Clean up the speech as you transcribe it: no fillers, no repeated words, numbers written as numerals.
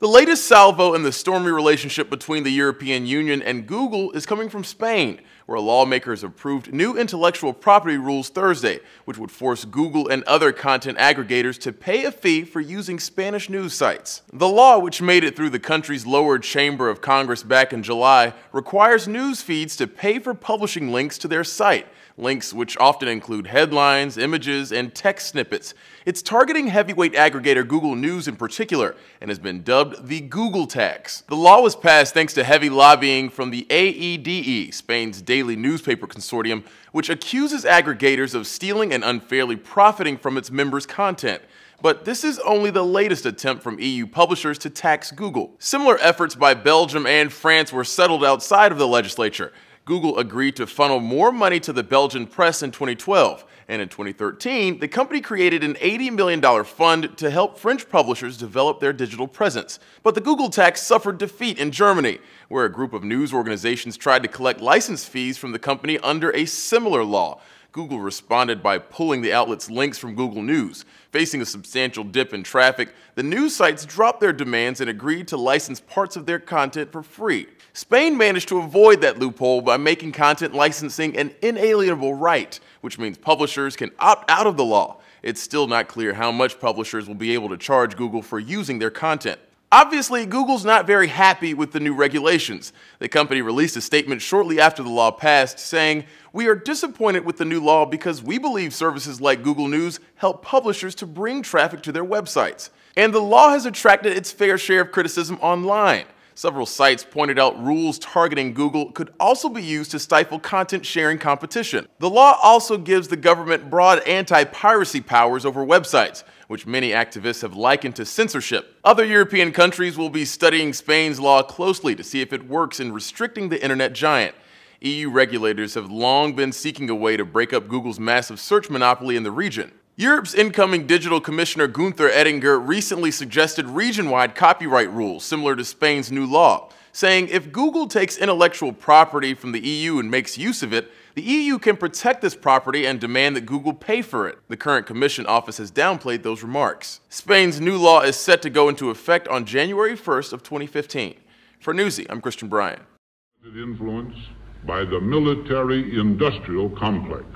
The latest salvo in the stormy relationship between the European Union and Google is coming from Spain, where lawmakers approved new intellectual property rules Thursday, which would force Google and other content aggregators to pay a fee for using Spanish news sites. The law, which made it through the country's lower chamber of Congress back in July, requires news feeds to pay for publishing links to their site, links which often include headlines, images, and text snippets. It's targeting heavyweight aggregator Google News in particular, and has been dubbed the Google tax. The law was passed thanks to heavy lobbying from the e.u.e.u, Spain's daily newspaper consortium, which accuses aggregators of stealing and unfairly profiting from its members' content. But this is only the latest attempt from EU publishers to tax Google. Similar efforts by Belgium and France were settled outside of the legislature. Google agreed to funnel more money to the Belgian press in 2012, and in 2013, the company created an $80 million fund to help French publishers develop their digital presence. But the Google tax suffered defeat in Germany, where a group of news organizations tried to collect license fees from the company under a similar law. Google responded by pulling the outlet's links from Google News. Facing a substantial dip in traffic, the news sites dropped their demands and agreed to license parts of their content for free. Spain managed to avoid that loophole by making content licensing an inalienable right, which means publishers can opt out of the law. It's still not clear how much publishers will be able to charge Google for using their content. Obviously, Google's not very happy with the new regulations. The company released a statement shortly after the law passed saying, "We are disappointed with the new law because we believe services like Google News help publishers to bring traffic to their websites. And the law has attracted its fair share of criticism online." Several sites pointed out rules targeting Google could also be used to stifle content sharing competition. The law also gives the government broad anti-piracy powers over websites, which many activists have likened to censorship. Other European countries will be studying Spain's law closely to see if it works in restricting the internet giant. EU regulators have long been seeking a way to break up Google's massive search monopoly in the region. Europe's incoming digital commissioner Günther Oettinger recently suggested region-wide copyright rules similar to Spain's new law, saying if Google takes intellectual property from the EU and makes use of it, the EU can protect this property and demand that Google pay for it. The current Commission office has downplayed those remarks. Spain's new law is set to go into effect on January 1st of 2015. For Newsy, I'm Christian Bryan. Influence by the military-industrial complex.